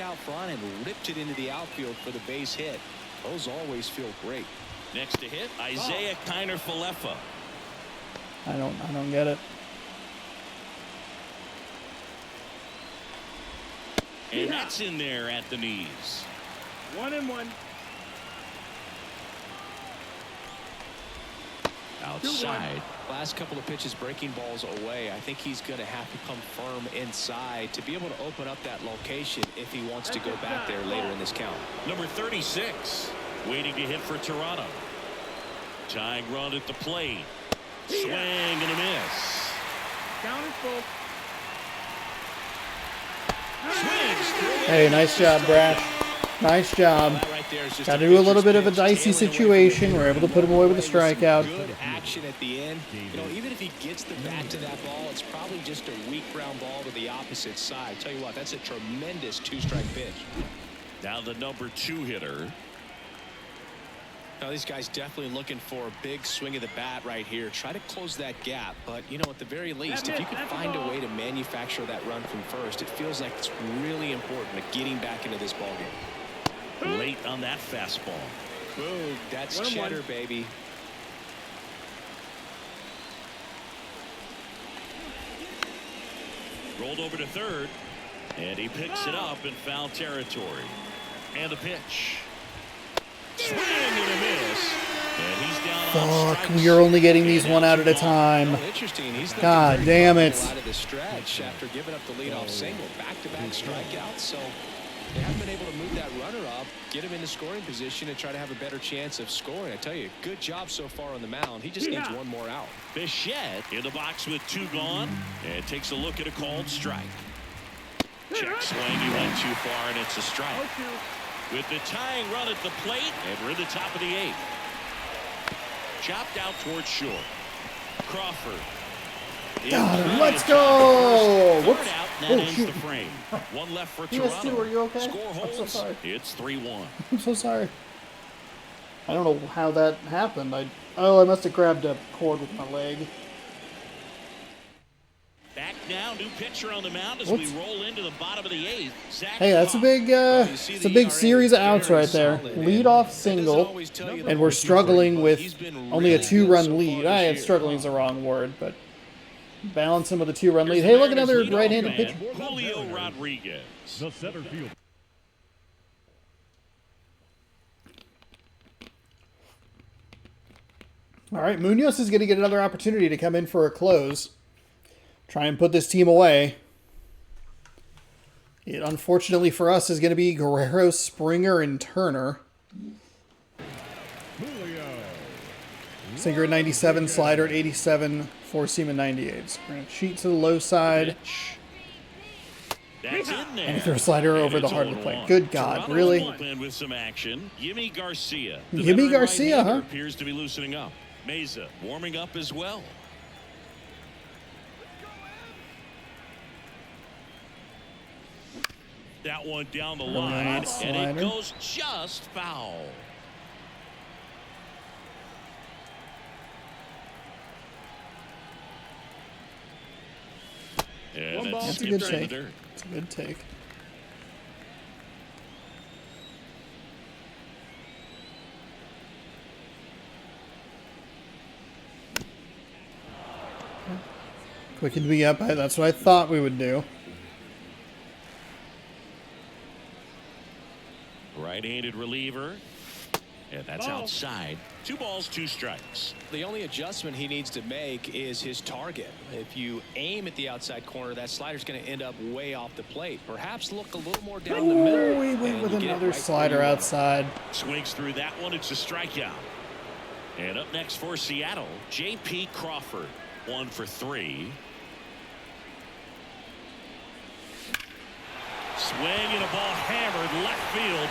out front and ripped it into the outfield for the base hit. Those always feel great. Next to hit, Isaiah Kiner-Falefa. I don't get it. And that's in there at the knees. 1-1. Outside. Last couple of pitches breaking balls away. I think he's going to have to come firm inside to be able to open up that location if he wants to go back there later in this count. Number 36 waiting to hit for Toronto. Tying run at the plate. Swing and a miss. Count is full. Hey, nice job, Brash. Nice job. Got to do a little bit of a dicey situation. We're able to put him away with a strikeout. Good action at the end. You know, even if he gets the bat to that ball, it's probably just a weak ground ball to the opposite side. Tell you what, that's a tremendous two-strike pitch. Now the number 2 hitter. Now these guys definitely looking for a big swing of the bat right here. Try to close that gap, but you know, at the very least, if you could find a way to manufacture that run from first, it feels like it's really important to getting back into this ball game. Late on that fastball. Boom, that's cheddar, baby. Rolled over to third, and he picks it up in foul territory. And the pitch. Swing and a miss. And he's down on Fuck, strikes. we are only getting these one out at a time. Interesting. He's God damn it. out of the stretch after giving up the leadoff single. Back-to-back strikeouts, so they haven't been able to move that runner up, get him into scoring position, and try to have a better chance of scoring. I tell you, good job so far on the mound. He just needs one more out. Bichette in the box with 2 gone, and takes a look at a called strike. Check swing, he went too far, and it's a strike. With the tying run at the plate, and we're in the top of the 8th. Chopped out towards short. Crawford. Got him. Let's go. Third Whoops. out, and that Oh, ends shoot. the frame. One left for He has 2. Toronto. Are you okay? Score I'm holds. so sorry. It's 3-1. I'm so sorry. I don't know how that happened. I must have grabbed a cord with my leg. Back now, new pitcher on the mound as Whoops. we roll into the bottom of the 8th. Zach Hey, that's a Cobb. big, it's a big series of outs right there. Lead off single, and we're struggling with only a 2-run lead. Struggling is the wrong word, but balance him with a 2-run lead. Hey, look, another right-handed pitcher. Julio Rodriguez. The center field. All right, Munoz is going to get another opportunity to come in for a close. Try and put this team away. It, unfortunately for us, is going to be Guerrero, Springer, and Turner. Julio. Sinker at 97, slider at 87, four-seam at 98. We're going to cheat to the low side. Pitch. That's in there. And throw a slider over the heart of the plate. Good God, Toronto's really? bullpen with some action. Yimi Garcia. The Yimi veteran Garcia, right-hander huh? appears to be loosening up. Meza warming up as well. That one down the line, and slider. it goes just foul. And One ball, that's That's a good skipped in the take. dirt. It's a good take. Quickened me up. That's what I thought we would do. Right-handed reliever. And that's Ball. outside. 2 balls, 2 strikes. The only adjustment he needs to make is his target. If you aim at the outside corner, that slider's going to end up way off the plate. Perhaps look a little more down the middle. Oh, we went and with you get it another right where slider you want it. outside. Swings through that one. It's a strikeout. And up next for Seattle, J.P. Crawford. 1 for 3. Swing and a ball hammered left field.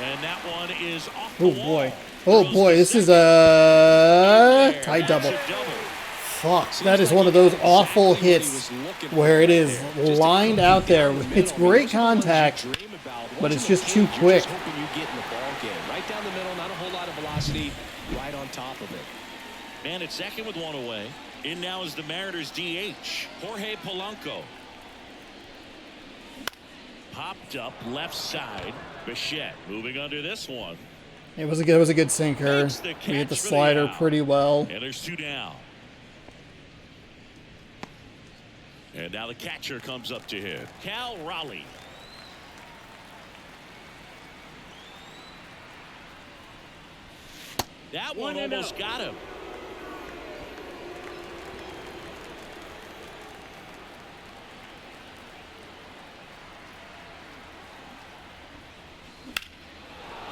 And that one is off the Oh wall. boy. Oh boy, this is a tie double. That's a double. Fuck, that is one of those awful hits where it is lined out there. It's great contact, but it's just too quick. Hoping you get in the ball game. Right down the middle, not a whole lot of velocity, right on top of it. Man at second with 1 away. In now is the Mariners DH, Jorge Polanco. Popped up left side. Bichette moving under this one. It was a good sinker. We hit the slider pretty well. And there's 2 down. And now the catcher comes up to hit. Cal Raleigh. That one almost got him.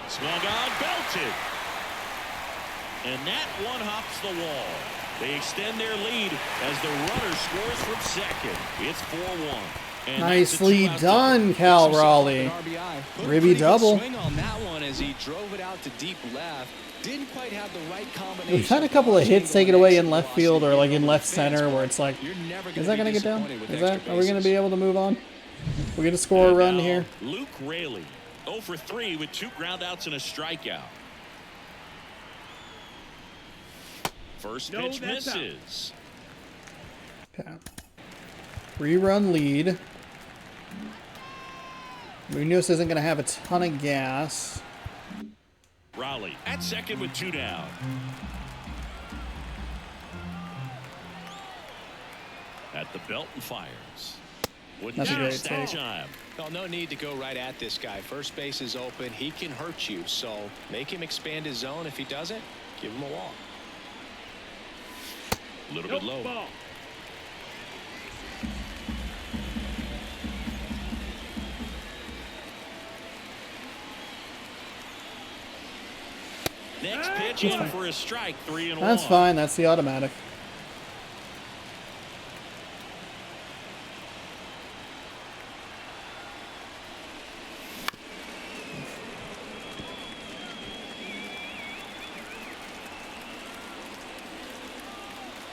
Swung on, belted. And that one hops the wall. They extend their lead as the runner scores from second. It's 4-1. Nicely done, Cal Raleigh. Ribby double. Swing on that one as he drove it out to deep left. Didn't quite have the right combination. We've had a couple of hits taken away in left field or like in left center where it's like, is that going to get down? Are we going to be able to move on? We're going to score a run here. Luke Raley, 0 for 3 with 2 groundouts and a strikeout. First pitch misses. Okay. 3-run lead. Munoz isn't going to have a ton of gas. Raleigh at second with 2 down. At the belt and fires. That's a great take. Time. Well, no need to go right at this guy. First base is open. He can hurt you. So make him expand his zone. If he doesn't, give him a walk. A little bit low. Ball. Next pitch in for a strike, 3-1. That's fine. That's the automatic.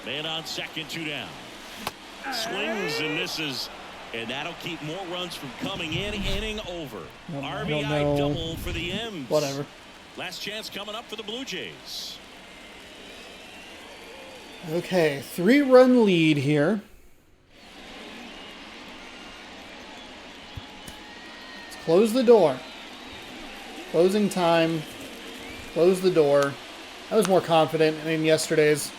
Man on second, 2 down. Swings and misses, and that'll keep more runs from coming in. Inning over. RBI double for the M's. Whatever. Last chance coming up for the Blue Jays. Okay, 3-run lead here. Let's close the door. Closing time. Close the door. I was more confident in yesterday's.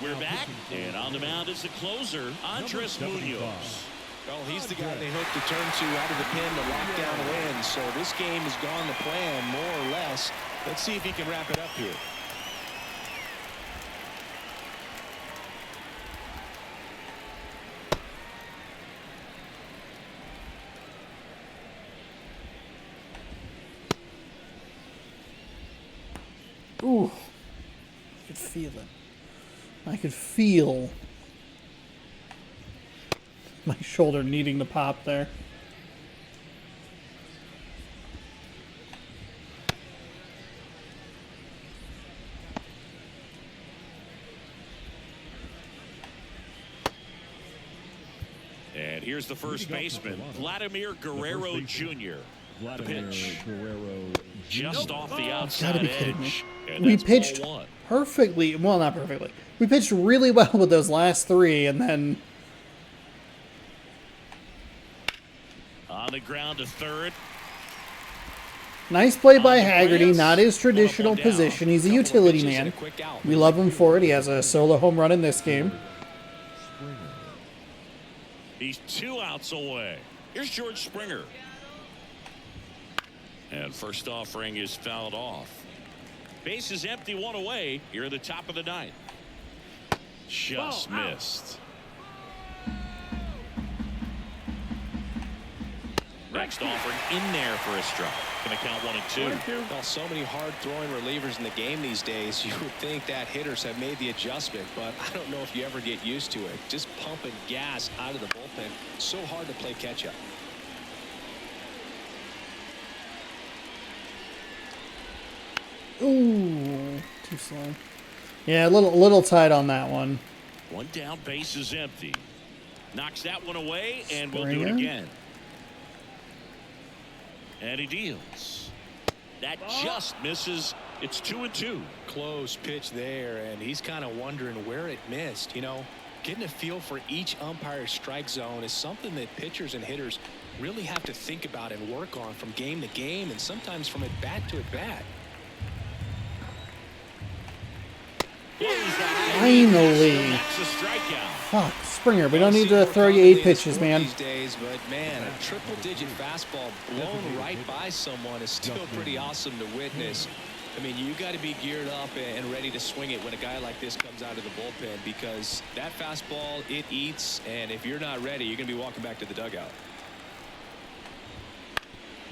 We're back, and on the mound is the closer, Andres Munoz. Well, he's the guy they hope to turn to out of the pen to lock down a win. So this game has gone to plan, more or less. Let's see if he can wrap it up here. Ooh. I could feel it. I could feel my shoulder needing to pop there. And here's the first baseman, Vladimir Guerrero Jr. The pitch. Just off the outside Gotta be kidding me. edge. We pitched perfectly. Well, not perfectly. We pitched really well with those last 3, and then on the ground to third. nice play by Haggerty. Not his traditional position. He's a utility man. We love him for it. He has a solo home run in this game. He's 2 outs away. Here's George Springer. And first offering is fouled off. Base is empty, 1 away. Here at the top of the 9th. Just missed. Next offering in there for a strike. Gonna count 1 and 2. Well, so many hard-throwing relievers in the game these days. You would think that hitters have made the adjustment, but I don't know if you ever get used to it. Just pumping gas out of the bullpen. So hard to play catch-up. Ooh, too slow. Yeah, a little tight on that one. 1 down, base is empty. Knocks that one away, and Springer. we'll do it again. And he deals. That just misses. It's 2-2. Close pitch there, and he's kind of wondering where it missed. You know, getting a feel for each umpire's strike zone is something that pitchers and hitters really have to think about and work on from game to game, and sometimes from at bat to at bat. Finally. That's a strikeout. Fuck, Springer, we don't need to throw you 8 pitches, man. These days, but man, a triple-digit fastball blown right by someone is still pretty awesome to witness. I mean, you got to be geared up and ready to swing it when a guy like this comes out of the bullpen, because that fastball, it eats, and if you're not ready, you're going to be walking back to the dugout.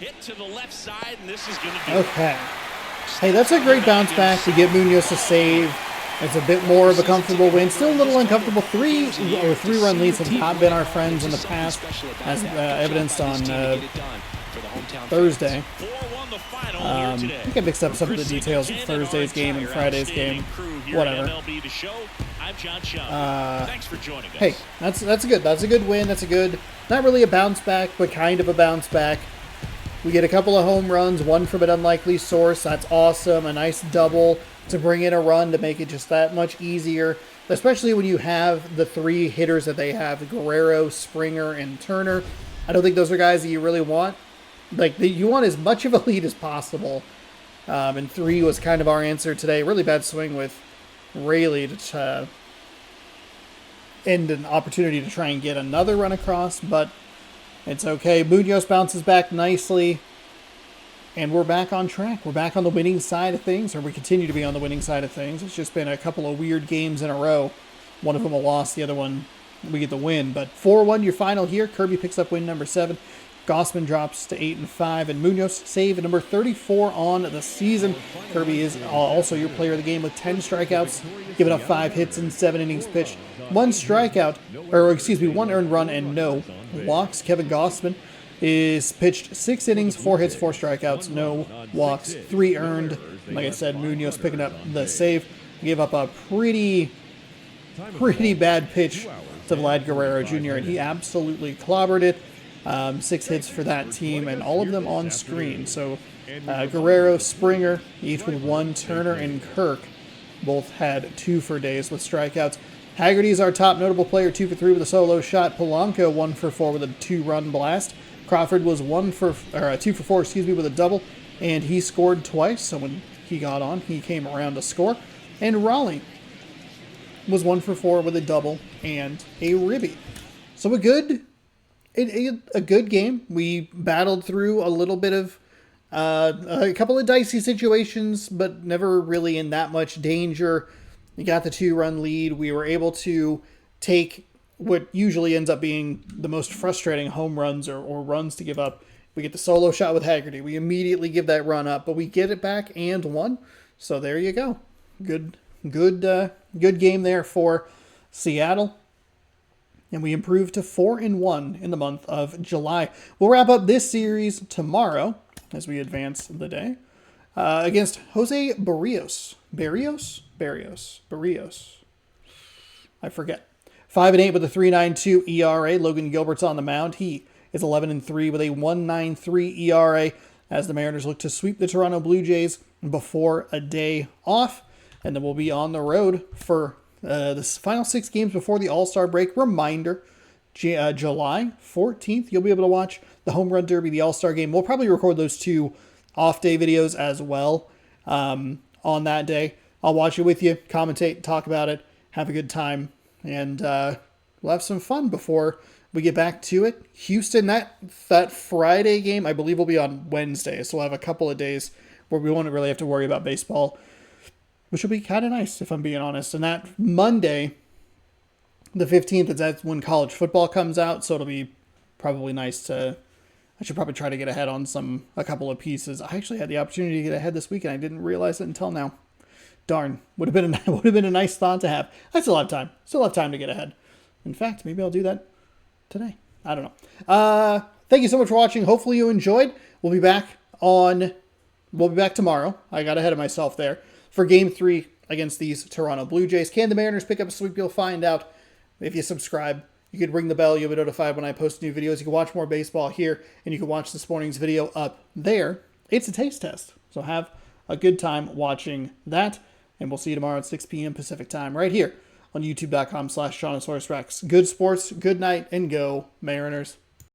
Hit to the left side, and this is going to be Okay. Hey, that's a great bounce back to get Munoz to save. It's a bit more of a comfortable win. Still a little uncomfortable. Three-run leads have not been our friends in the past, as evidenced on Thursday. I think I mixed up some of the details of Thursday's game and Friday's game. Whatever. Thanks for joining us. Hey, that's good. That's a good win. That's a good, not really a bounce back, but kind of a bounce back. We get a couple of home runs, one from an unlikely source. That's awesome. A nice double to bring in a run to make it just that much easier, especially when you have the 3 hitters that they have, Guerrero, Springer, and Turner. I don't think those are guys that you really want. Like, you want as much of a lead as possible. And 3 was kind of our answer today. Really bad swing with Rayleigh to end an opportunity to try and get another run across, but it's okay. Munoz bounces back nicely. And we're back on track. We're back on the winning side of things, or we continue to be on the winning side of things. It's just been a couple of weird games in a row. One of them a loss, the other one we get the win. But 4-1 your final here. Kirby picks up win number 7. Gossman drops to 8-5, and Munoz save number 34 on the season. Kirby is also your player of the game with 10 strikeouts, giving up 5 hits in 7 innings pitched. 1 earned run and no walks. Kevin Gossman is pitched 6 innings, 4 hits, 4 strikeouts, no walks, 3 earned. Like I said, Munoz picking up the save. Gave up a pretty bad pitch to Vlad Guerrero Jr., and he absolutely clobbered it. 6 hits for that team, and all of them on screen. So Guerrero, Springer, each with 1, Turner and Kirk both had 2 for days with strikeouts. Haggerty is our top notable player, 2 for 3 with a solo shot. Polanco 1 for 4 with a 2-run blast. Crawford was 2 for 4, with a double, and he scored twice. So when he got on, he came around to score. And Raleigh was 1 for 4 with a double and a ribby. So a good game. We battled through a little bit of a couple of dicey situations, but never really in that much danger. We got the 2-run lead. We were able to take what usually ends up being the most frustrating home runs or runs to give up. We get the solo shot with Haggerty. We immediately give that run up, but we get it back and won. So there you go. Good game there for Seattle. And we improved to 4-1 in the month of July. We'll wrap up this series tomorrow as we advance the day against Jose Barrios. Barrios. I forget. 5-8 with a 3.92 ERA. Logan Gilbert's on the mound. He is 11-3 with a 1.93 ERA as the Mariners look to sweep the Toronto Blue Jays before a day off. And then we'll be on the road for the final 6 games before the All-Star break. Reminder, July 14th, you'll be able to watch the Home Run Derby, the All-Star game. We'll probably record those 2 off-day videos as well on that day. I'll watch it with you, commentate, talk about it, have a good time. And we'll have some fun before we get back to it. Houston, that Friday game, I believe, will be on Wednesday. So we'll have a couple of days where we won't really have to worry about baseball, which will be kind of nice, if I'm being honest. And that Monday, the 15th, that's when college football comes out. So it'll be probably nice I should probably try to get ahead on a couple of pieces. I actually had the opportunity to get ahead this week, and I didn't realize it until now. Darn, would have been a nice thought to have. I still have time. Still have time to get ahead. In fact, maybe I'll do that today. I don't know. Thank you so much for watching. Hopefully you enjoyed. We'll be back tomorrow. I got ahead of myself there for Game 3 against these Toronto Blue Jays. Can the Mariners pick up a sweep? You'll find out if you subscribe. You could ring the bell. You'll be notified when I post new videos. You can watch more baseball here, and you can watch this morning's video up there. It's a taste test. So have a good time watching that. And we'll see you tomorrow at 6 p.m. Pacific time right here on youtube.com/SeanOsaurusRex. Good sports, good night, and go Mariners.